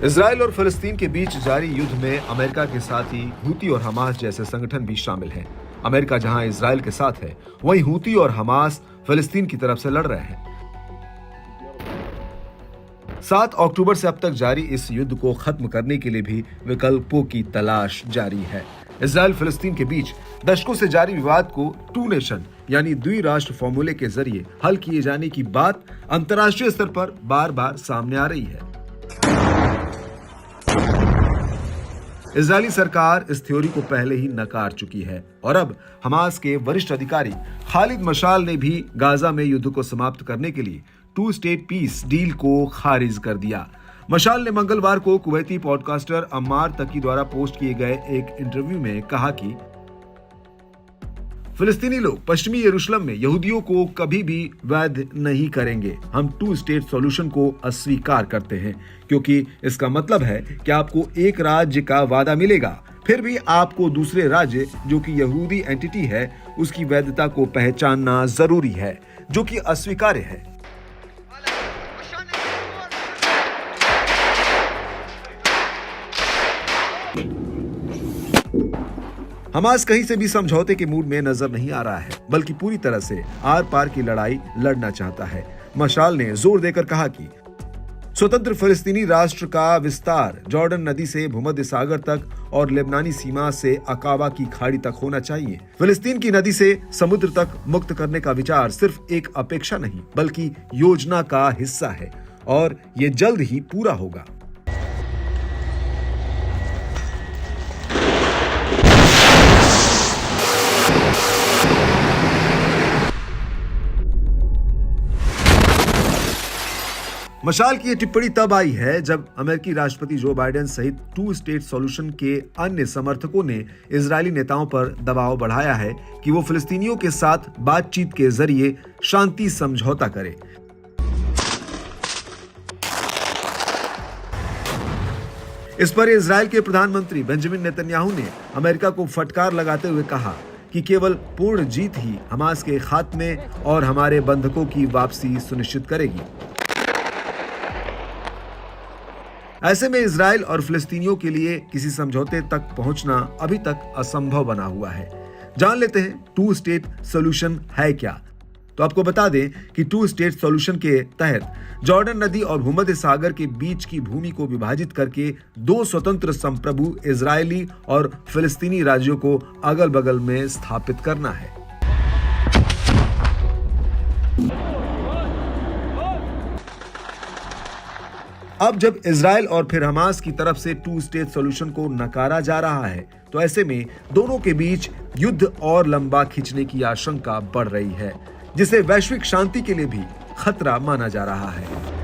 Israel और फिलिस्तीन के बीच जारी युद्ध में अमेरिका के साथ ही हूती और हमास जैसे संगठन भी शामिल हैं। अमेरिका जहां इजराइल के साथ है, वहीं हूती और हमास फिलिस्तीन की तरफ से लड़ रहे हैं। 7 अक्टूबर से अब तक जारी इस युद्ध को खत्म करने के लिए भी विकल्पों की तलाश जारी है। इजराइल फिलिस्तीन के बीच दशकों से जारी विवाद को 2 नेशन यानी द्विराष्ट्र फॉर्मूले के जरिए हल किए जाने की बात अंतर्राष्ट्रीय स्तर पर बार बार सामने आ रही है। इजरायली सरकार इस थ्योरी को पहले ही नकार चुकी है और अब हमास के वरिष्ठ अधिकारी खालिद मशाल ने भी गाजा में युद्ध को समाप्त करने के लिए 2 स्टेट पीस डील को खारिज कर दिया। मशाल ने मंगलवार को कुवैती पॉडकास्टर अम्मार तकी द्वारा पोस्ट किए गए एक इंटरव्यू में कहा कि फिलिस्तीनी लोग पश्चिमी यरूशलेम में यहूदियों को कभी भी वैध नहीं करेंगे। हम 2 स्टेट सॉल्यूशन को अस्वीकार करते हैं क्योंकि इसका मतलब है कि आपको एक राज्य का वादा मिलेगा, फिर भी आपको दूसरे राज्य जो कि यहूदी एंटिटी है उसकी वैधता को पहचानना जरूरी है, जो कि अस्वीकार्य है। हमास कहीं से भी समझौते के मूड में नजर नहीं आ रहा है, बल्कि पूरी तरह से आर पार की लड़ाई लड़ना चाहता है। मशाल ने जोर देकर कहा कि स्वतंत्र फिलिस्तीनी राष्ट्र का विस्तार जॉर्डन नदी से भूमध्य सागर तक और लेबनानी सीमा से अकाबा की खाड़ी तक होना चाहिए। फिलिस्तीन की नदी से समुद्र तक मुक्त करने का विचार सिर्फ एक अपेक्षा नहीं, बल्कि योजना का हिस्सा है और ये जल्द ही पूरा होगा। मशाल की ये टिप्पणी तब आई है जब अमेरिकी राष्ट्रपति जो बाइडेन सहित 2 स्टेट सॉल्यूशन के अन्य समर्थकों ने इजरायली नेताओं पर दबाव बढ़ाया है कि वो फिलिस्तीनियों के साथ बातचीत के जरिए शांति समझौता करें। इस पर इजरायल के प्रधानमंत्री बेंजामिन नेतन्याहू ने अमेरिका को फटकार लगाते हुए कहा कि केवल पूर्ण जीत ही हमास के खात्मे और हमारे बंधकों की वापसी सुनिश्चित करेगी। ऐसे में इजराइल और फिलिस्तीनियों के लिए किसी समझौते तक पहुंचना अभी तक असंभव बना हुआ है। जान लेते हैं 2 स्टेट सॉल्यूशन है क्या। तो आपको बता दें कि 2 स्टेट सॉल्यूशन के तहत जॉर्डन नदी और भूमध्य सागर के बीच की भूमि को विभाजित करके 2 स्वतंत्र संप्रभु इजरायली और फिलिस्तीनी राज्यों को अगल बगल में स्थापित करना है। अब जब इजराइल और फिर हमास की तरफ से 2 स्टेट सॉल्यूशन को नकारा जा रहा है, तो ऐसे में दोनों के बीच युद्ध और लंबा खींचने की आशंका बढ़ रही है, जिसे वैश्विक शांति के लिए भी खतरा माना जा रहा है।